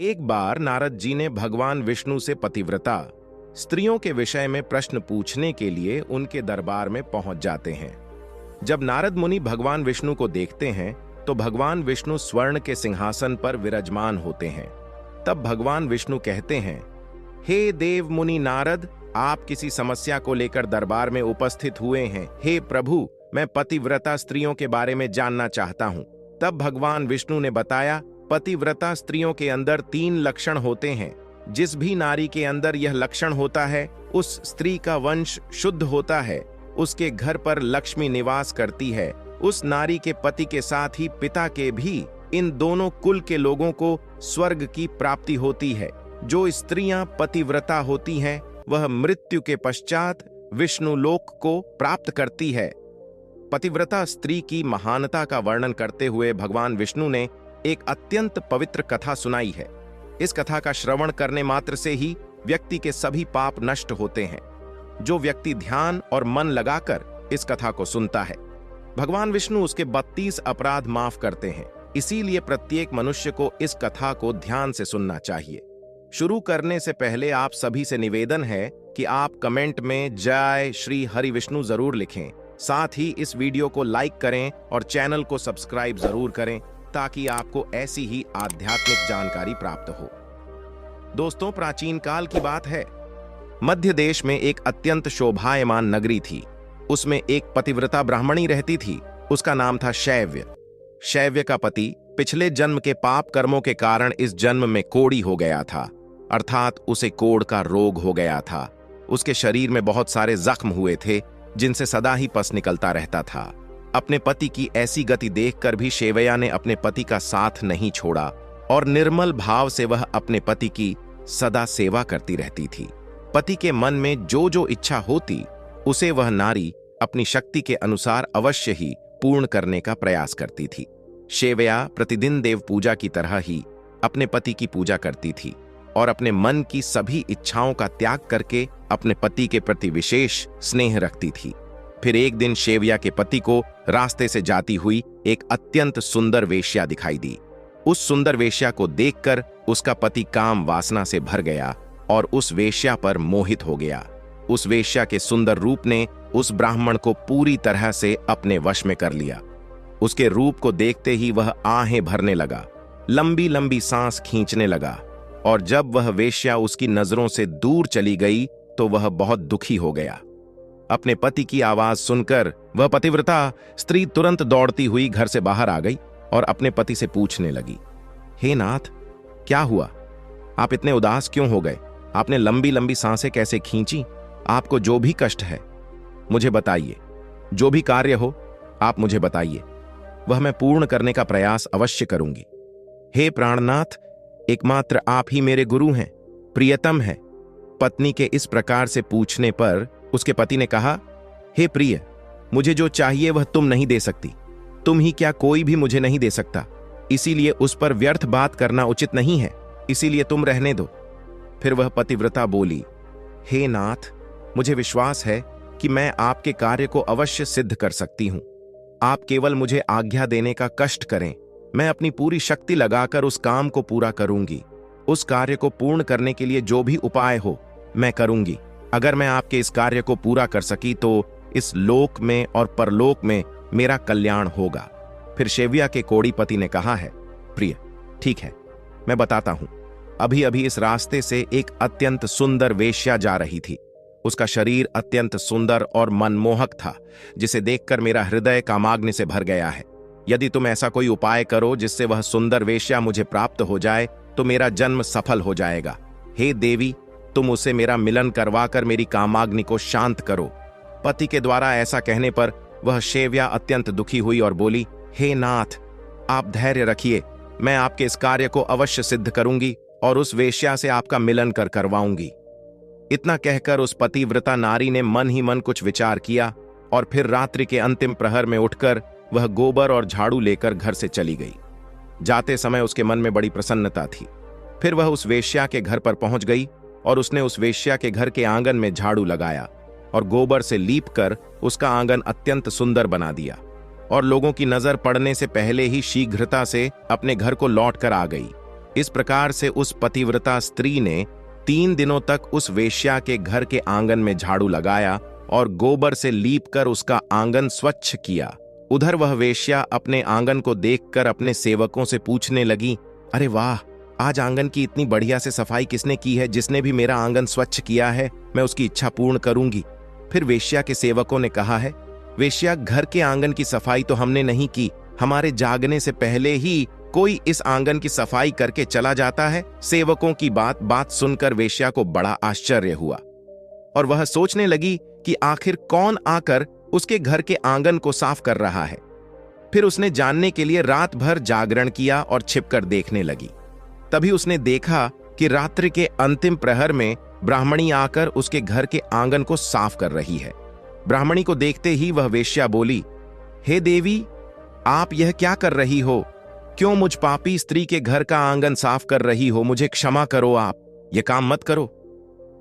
एक बार नारद जी ने भगवान विष्णु से पतिव्रता स्त्रियों के विषय में प्रश्न पूछने के लिए उनके दरबार में पहुंच जाते हैं। जब नारद मुनि भगवान विष्णु को देखते हैं तो भगवान विष्णु स्वर्ण के सिंहासन पर विराजमान होते हैं। तब भगवान विष्णु कहते हैं, हे देव मुनि नारद, आप किसी समस्या को लेकर दरबार में उपस्थित हुए हैं। हे प्रभु, मैं पतिव्रता स्त्रियों के बारे में जानना चाहता हूं। तब भगवान विष्णु ने बताया, पतिव्रता स्त्रियों के अंदर 3 लक्षण होते हैं। जिस भी नारी के अंदर यह लक्षण होता है, उस स्त्री का वंश शुद्ध होता है, उसके घर पर लक्ष्मी निवास करती है। उस नारी के पति के साथ ही पिता के भी, इन दोनों कुल के लोगों को स्वर्ग की प्राप्ति होती है। जो स्त्रियां पतिव्रता होती हैं, वह मृत्यु के पश्चात विष्णु लोक को प्राप्त करती है। पतिव्रता स्त्री की महानता का वर्णन करते हुए भगवान विष्णु ने एक अत्यंत पवित्र कथा सुनाई है। इस कथा का श्रवण करने मात्र से ही व्यक्ति के सभी पाप नष्ट होते हैं। जो व्यक्ति ध्यान और मन लगाकर इस कथा को सुनता है, भगवान विष्णु उसके 32 अपराध माफ करते हैं। इसीलिए प्रत्येक मनुष्य को इस कथा को ध्यान से सुनना चाहिए। शुरू करने से पहले आप सभी से निवेदन है कि आप कमेंट में जय श्री हरि विष्णु जरूर लिखें। साथ ही इस वीडियो को लाइक करें और चैनल को सब्सक्राइब जरूर करें ताकि आपको ऐसी ही आध्यात्मिक जानकारी प्राप्त हो। दोस्तों, प्राचीन काल की बात है। मध्य देश में एक अत्यंत शोभायमान नगरी थी। उसमें एक पतिव्रता ब्राह्मणी रहती थी। उसका नाम था शैव्य। शैव्य का पति पिछले जन्म के पाप कर्मों के कारण इस जन्म में कोढ़ी हो गया था, अर्थात उसे कोढ़ का रोग हो गया था। उसके शरीर में बहुत सारे जख्म हुए थे जिनसे सदा ही पस निकलता रहता था। अपने पति की ऐसी गति देखकर भी शैव्या ने अपने पति का साथ नहीं छोड़ा और निर्मल भाव से वह अपने पति की सदा सेवा करती रहती थी। पति के मन में जो जो इच्छा होती, उसे वह नारी अपनी शक्ति के अनुसार अवश्य ही पूर्ण करने का प्रयास करती थी। शैव्या प्रतिदिन देव पूजा की तरह ही अपने पति की पूजा करती थी और अपने मन की सभी इच्छाओं का त्याग करके अपने पति के प्रति विशेष स्नेह रखती थी। फिर एक दिन शैव्या के पति को रास्ते से जाती हुई एक अत्यंत सुंदर वेश्या दिखाई दी। उस सुंदर वेश्या को देखकर उसका पति काम वासना से भर गया और उस वेश्या पर मोहित हो गया। उस वेश्या के सुंदर रूप ने उस ब्राह्मण को पूरी तरह से अपने वश में कर लिया। उसके रूप को देखते ही वह आहें भरने लगा, लंबी लंबी सांस खींचने लगा और जब वह वेश्या उसकी नजरों से दूर चली गई तो वह बहुत दुखी हो गया। अपने पति की आवाज सुनकर वह पतिव्रता स्त्री तुरंत दौड़ती हुई घर से बाहर आ गई और अपने पति से पूछने लगी, हे नाथ, क्या हुआ? आप इतने उदास क्यों हो गए? आपने लंबी लंबी सांसें कैसे खींची? आपको जो भी कष्ट है मुझे बताइए। जो भी कार्य हो आप मुझे बताइए, वह मैं पूर्ण करने का प्रयास अवश्य करूंगी। हे प्राणनाथ, एकमात्र आप ही मेरे गुरु हैं, प्रियतम हैं। पत्नी के इस प्रकार से पूछने पर उसके पति ने कहा, हे प्रिय, मुझे जो चाहिए वह तुम नहीं दे सकती। तुम ही क्या, कोई भी मुझे नहीं दे सकता। इसीलिए उस पर व्यर्थ बात करना उचित नहीं है, इसीलिए तुम रहने दो। फिर वह पतिव्रता बोली, हे नाथ, मुझे विश्वास है कि मैं आपके कार्य को अवश्य सिद्ध कर सकती हूं। आप केवल मुझे आज्ञा देने का कष्ट करें, मैं अपनी पूरी शक्ति लगाकर उस काम को पूरा करूंगी। उस कार्य को पूर्ण करने के लिए जो भी उपाय हो मैं करूंगी। अगर मैं आपके इस कार्य को पूरा कर सकी तो इस लोक में और परलोक में मेरा कल्याण होगा। फिर शैव्या के कोढ़ी पति ने कहा है, प्रिय, ठीक है, मैं बताता हूं। अभी अभी इस रास्ते से एक अत्यंत सुंदर वेश्या जा रही थी। उसका शरीर अत्यंत सुंदर और मनमोहक था, जिसे देखकर मेरा हृदय कामाग्नि से भर गया है। यदि तुम ऐसा कोई उपाय करो जिससे वह सुंदर वेश्या मुझे प्राप्त हो जाए तो मेरा जन्म सफल हो जाएगा। हे देवी, तुम उसे मेरा मिलन करवाकर मेरी कामाग्नि को शांत करो। पति के द्वारा ऐसा कहने पर वह शैव्या अत्यंत दुखी हुई और बोली, हे नाथ, आप धैर्य रखिए, मैं आपके इस कार्य को अवश्य सिद्ध करूंगी और उस वेश्या से आपका मिलन करवाऊंगी। इतना कहकर उस पतिव्रता नारी ने मन ही मन कुछ विचार किया और फिर रात्रि के अंतिम प्रहर में उठकर वह गोबर और झाड़ू लेकर घर से चली गई। जाते समय उसके मन में बड़ी प्रसन्नता थी। फिर वह उस वेश्या के घर पर पहुंच गई और उसने उस वेश्या के घर के आंगन में झाड़ू लगाया और गोबर से लीपकर उसका आंगन अत्यंत सुंदर बना दिया और लोगों की नजर पड़ने से पहले ही शीघ्रता से अपने घर को लौट कर आ गई। इस प्रकार से उस पतिव्रता स्त्री ने 3 दिनों तक उस वेश्या के घर के आंगन में झाड़ू लगाया और गोबर से लीपकर उसका आंगन स्वच्छ किया। उधर वह वेश्या अपने आंगन को देखकर अपने सेवकों से पूछने लगी, अरे वाह, आज आंगन की इतनी बढ़िया से सफाई किसने की है? जिसने भी मेरा आंगन स्वच्छ किया है, मैं उसकी इच्छा पूर्ण करूंगी। फिर वेश्या के सेवकों ने कहा है, वेश्या, घर के आंगन की सफाई तो हमने नहीं की, हमारे जागने से पहले ही कोई इस आंगन की सफाई करके चला जाता है। सेवकों की बात सुनकर वेश्या को बड़ा आश्चर्य हुआ और वह सोचने लगी कि आखिर कौन आकर उसके घर के आंगन को साफ कर रहा है। फिर उसने जानने के लिए रात भर जागरण किया और छिपकर देखने लगी। तभी उसने देखा कि रात्रि के अंतिम प्रहर में ब्राह्मणी आकर उसके घर के आंगन को साफ कर रही है। ब्राह्मणी को देखते ही वह वेश्या बोली, हे देवी, आप यह क्या कर रही हो? क्यों मुझ पापी स्त्री के घर का आंगन साफ कर रही हो? मुझे क्षमा करो, आप यह काम मत करो।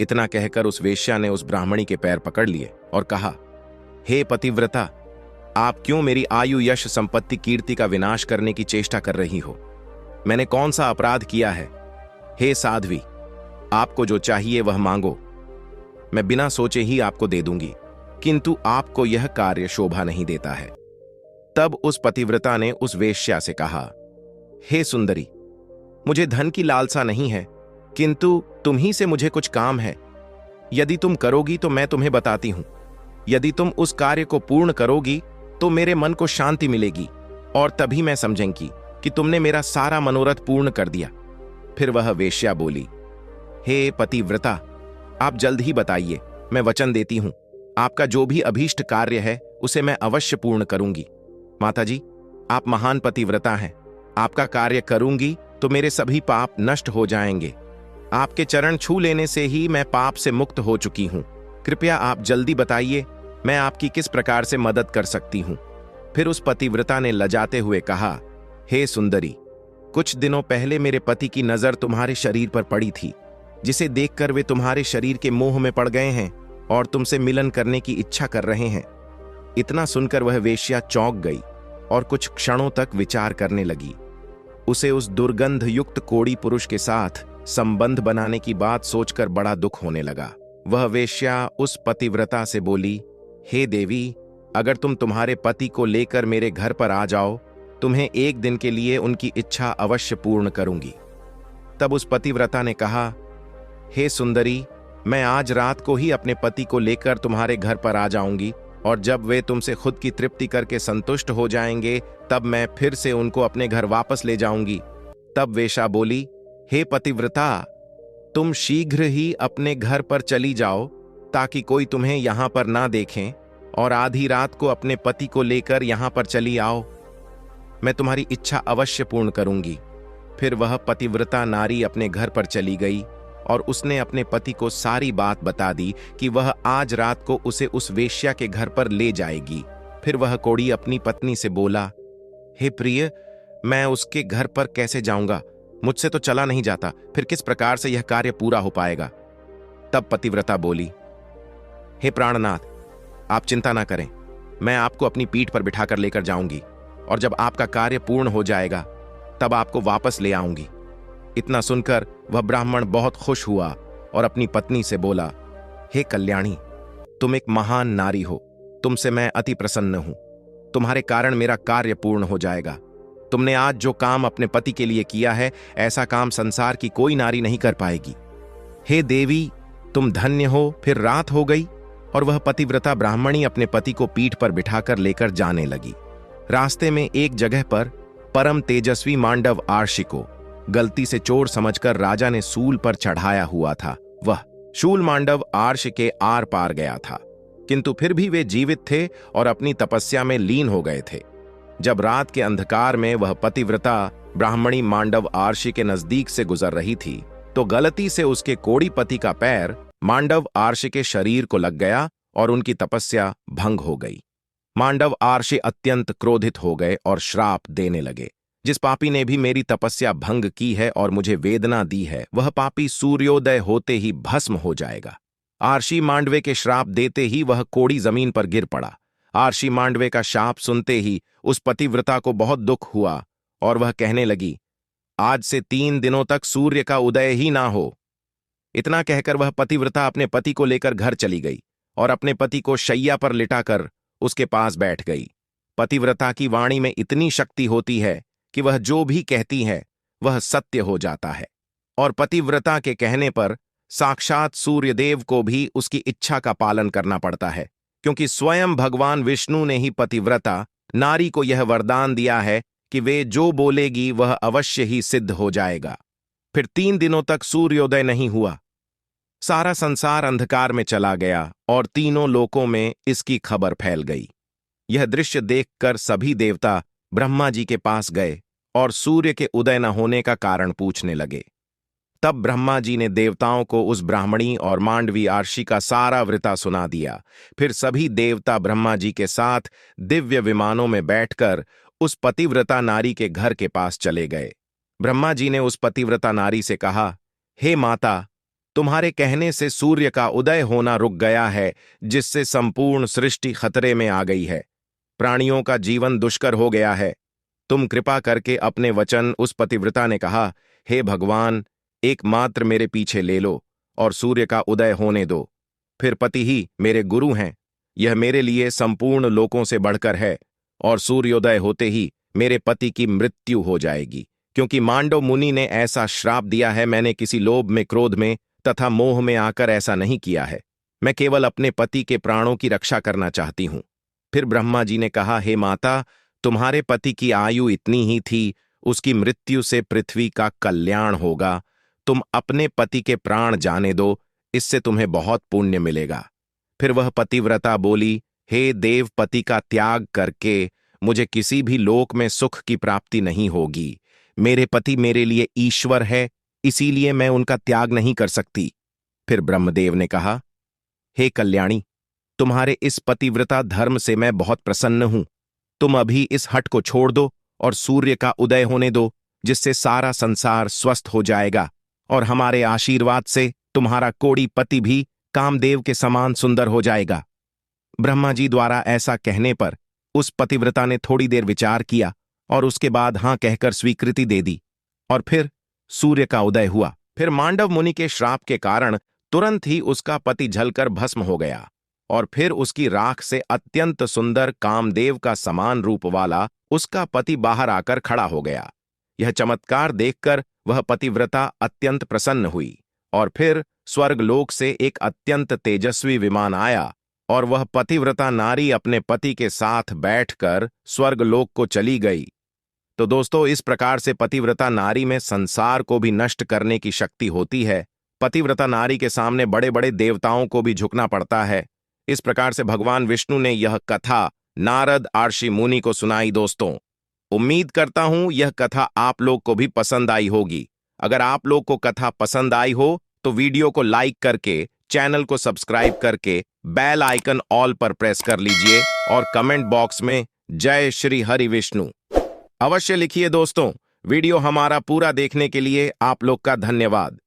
इतना कहकर उस वेश्या ने उस ब्राह्मणी के पैर पकड़ लिए और कहा, हे पतिव्रता, आप क्यों मेरी आयु, यश, संपत्ति, कीर्ति का विनाश करने की चेष्टा कर रही हो? मैंने कौन सा अपराध किया है? हे साध्वी, आपको जो चाहिए वह मांगो, मैं बिना सोचे ही आपको दे दूंगी, किंतु आपको यह कार्य शोभा नहीं देता है। तब उस पतिव्रता ने उस वेश्या से कहा, हे सुंदरी, मुझे धन की लालसा नहीं है, किंतु तुम ही से मुझे कुछ काम है। यदि तुम करोगी तो मैं तुम्हें बताती हूं। यदि तुम उस कार्य को पूर्ण करोगी तो मेरे मन को शांति मिलेगी और तभी मैं समझूंगी कि तुमने मेरा सारा मनोरथ पूर्ण कर दिया। फिर वह वेश्या बोली, हे पतिव्रता, आप जल्द ही बताइए, मैं वचन देती हूं, आपका जो भी अभीष्ट कार्य है उसे मैं अवश्य पूर्ण करूंगी। माताजी, आप महान पतिव्रता हैं, आपका कार्य करूंगी तो मेरे सभी पाप नष्ट हो जाएंगे। आपके चरण छू लेने से ही मैं पाप से मुक्त हो चुकी हूं। कृपया आप जल्दी बताइए, मैं आपकी किस प्रकार से मदद कर सकती हूं। फिर उस पतिव्रता ने लजाते हुए कहा, हे सुंदरी, कुछ दिनों पहले मेरे पति की नजर तुम्हारे शरीर पर पड़ी थी, जिसे देखकर वे तुम्हारे शरीर के मोह में पड़ गए हैं और तुमसे मिलन करने की इच्छा कर रहे हैं। इतना सुनकर वह वेश्या चौंक गई और कुछ क्षणों तक विचार करने लगी। उसे उस दुर्गंध युक्त कोढ़ी पुरुष के साथ संबंध बनाने की बात सोचकर बड़ा दुख होने लगा। वह वेश्या उस पतिव्रता से बोली, हे देवी, अगर तुम तुम्हारे पति को लेकर मेरे घर पर आ जाओ, तुम्हें एक दिन के लिए उनकी इच्छा अवश्य पूर्ण करूंगी। तब उस पतिव्रता ने कहा, हे सुंदरी, मैं आज रात को ही अपने पति को लेकर तुम्हारे घर पर आ जाऊंगी और जब वे तुमसे खुद की तृप्ति करके संतुष्ट हो जाएंगे तब मैं फिर से उनको अपने घर वापस ले जाऊंगी। तब वेश्या बोली, हे पतिव्रता, तुम शीघ्र ही अपने घर पर चली जाओ ताकि कोई तुम्हें यहां पर ना देखें और आधी रात को अपने पति को लेकर यहां पर चली आओ। मैं तुम्हारी इच्छा अवश्य पूर्ण करूंगी। फिर वह पतिव्रता नारी अपने घर पर चली गई और उसने अपने पति को सारी बात बता दी कि वह आज रात को उसे उस वेश्या के घर पर ले जाएगी। फिर वह कोढ़ी अपनी पत्नी से बोला, हे प्रिय, मैं उसके घर पर कैसे जाऊंगा? मुझसे तो चला नहीं जाता, फिर किस प्रकार से यह कार्य पूरा हो पाएगा? तब पतिव्रता बोली, हे प्राणनाथ, आप चिंता ना करें, मैं आपको अपनी पीठ पर बिठाकर लेकर जाऊंगी और जब आपका कार्य पूर्ण हो जाएगा तब आपको वापस ले आऊंगी। इतना सुनकर वह ब्राह्मण बहुत खुश हुआ और अपनी पत्नी से बोला, हे कल्याणी, तुम एक महान नारी हो, तुमसे मैं अति प्रसन्न हूं। तुम्हारे कारण मेरा कार्य पूर्ण हो जाएगा। तुमने आज जो काम अपने पति के लिए किया है, ऐसा काम संसार की कोई नारी नहीं कर पाएगी। हे देवी, तुम धन्य हो। फिर रात हो गई और वह पतिव्रता ब्राह्मणी अपने पति को पीठ पर बिठाकर लेकर जाने लगी। रास्ते में एक जगह पर परम तेजस्वी मांडव आर्षि को गलती से चोर समझकर राजा ने सूल पर चढ़ाया हुआ था। वह शूल मांडव आर्षि के आर पार गया था, किंतु फिर भी वे जीवित थे और अपनी तपस्या में लीन हो गए थे। जब रात के अंधकार में वह पतिव्रता ब्राह्मणी मांडव आर्षि के नजदीक से गुजर रही थी तो गलती से उसके कोढ़ी पति का पैर मांडव आर्षि के शरीर को लग गया और उनकी तपस्या भंग हो गई। मांडव आर्षि अत्यंत क्रोधित हो गए और श्राप देने लगे, जिस पापी ने भी मेरी तपस्या भंग की है और मुझे वेदना दी है, वह पापी सूर्योदय होते ही भस्म हो जाएगा। आर्षि मांडवे के श्राप देते ही वह कोढ़ी जमीन पर गिर पड़ा। आर्षि मांडवे का शाप सुनते ही उस पतिव्रता को बहुत दुख हुआ और वह कहने लगी, आज से 3 दिनों तक सूर्य का उदय ही ना हो। इतना कहकर वह पतिव्रता अपने पति को लेकर घर चली गई और अपने पति को शैया पर लिटाकर उसके पास बैठ गई। पतिव्रता की वाणी में इतनी शक्ति होती है कि वह जो भी कहती है वह सत्य हो जाता है, और पतिव्रता के कहने पर साक्षात सूर्यदेव को भी उसकी इच्छा का पालन करना पड़ता है, क्योंकि स्वयं भगवान विष्णु ने ही पतिव्रता नारी को यह वरदान दिया है कि वे जो बोलेगी वह अवश्य ही सिद्ध हो जाएगा। फिर 3 दिनों तक सूर्योदय नहीं हुआ। सारा संसार अंधकार में चला गया और तीनों लोकों में इसकी खबर फैल गई। यह दृश्य देखकर सभी देवता ब्रह्मा जी के पास गए और सूर्य के उदय न होने का कारण पूछने लगे। तब ब्रह्मा जी ने देवताओं को उस ब्राह्मणी और मांडवी आर्षी का सारा वृता सुना दिया। फिर सभी देवता ब्रह्मा जी के साथ दिव्य विमानों में बैठकर उस पतिव्रता नारी के घर के पास चले गए। ब्रह्मा जी ने उस पतिव्रता नारी से कहा, हे माता, तुम्हारे कहने से सूर्य का उदय होना रुक गया है, जिससे संपूर्ण सृष्टि खतरे में आ गई है। प्राणियों का जीवन दुष्कर हो गया है। तुम कृपा करके अपने वचन। उस पतिव्रता ने कहा, हे भगवान, एकमात्र मेरे पीछे ले लो और सूर्य का उदय होने दो। फिर पति ही मेरे गुरु हैं, यह मेरे लिए संपूर्ण लोकों से बढ़कर है, और सूर्योदय होते ही मेरे पति की मृत्यु हो जाएगी, क्योंकि मांडव मुनि ने ऐसा श्राप दिया है। मैंने किसी लोभ में, क्रोध में तथा मोह में आकर ऐसा नहीं किया है। मैं केवल अपने पति के प्राणों की रक्षा करना चाहती हूं। फिर ब्रह्मा जी ने कहा, हे माता, तुम्हारे पति की आयु इतनी ही थी, उसकी मृत्यु से पृथ्वी का कल्याण होगा। तुम अपने पति के प्राण जाने दो, इससे तुम्हें बहुत पुण्य मिलेगा। फिर वह पतिव्रता बोली, हे देव, पति का त्याग करके मुझे किसी भी लोक में सुख की प्राप्ति नहीं होगी। मेरे पति मेरे लिए ईश्वर है, इसीलिए मैं उनका त्याग नहीं कर सकती। फिर ब्रह्मदेव ने कहा, हे कल्याणी, तुम्हारे इस पतिव्रता धर्म से मैं बहुत प्रसन्न हूं। तुम अभी इस हट को छोड़ दो और सूर्य का उदय होने दो, जिससे सारा संसार स्वस्थ हो जाएगा, और हमारे आशीर्वाद से तुम्हारा कोड़ी पति भी कामदेव के समान सुंदर हो जाएगा। ब्रह्मा जी द्वारा ऐसा कहने पर उस पतिव्रता ने थोड़ी देर विचार किया और उसके बाद हां कहकर स्वीकृति दे दी, और फिर सूर्य का उदय हुआ। फिर मांडव मुनि के श्राप के कारण तुरंत ही उसका पति जलकर भस्म हो गया, और फिर उसकी राख से अत्यंत सुंदर कामदेव का समान रूप वाला उसका पति बाहर आकर खड़ा हो गया। यह चमत्कार देखकर वह पतिव्रता अत्यंत प्रसन्न हुई, और फिर स्वर्गलोक से एक अत्यंत तेजस्वी विमान आया, और वह पतिव्रता नारी अपने पति के साथ बैठकर स्वर्गलोक को चली गई। तो दोस्तों, इस प्रकार से पतिव्रता नारी में संसार को भी नष्ट करने की शक्ति होती है। पतिव्रता नारी के सामने बड़े बड़े देवताओं को भी झुकना पड़ता है। इस प्रकार से भगवान विष्णु ने यह कथा नारद आर्षि मुनि को सुनाई। दोस्तों, उम्मीद करता हूं यह कथा आप लोग को भी पसंद आई होगी। अगर आप लोग को कथा पसंद आई हो तो वीडियो को लाइक करके, चैनल को सब्सक्राइब करके बेल आइकन ऑल पर प्रेस कर लीजिए, और कमेंट बॉक्स में जय श्री हरि विष्णु अवश्य लिखिए। दोस्तों, वीडियो हमारा पूरा देखने के लिए आप लोग का धन्यवाद।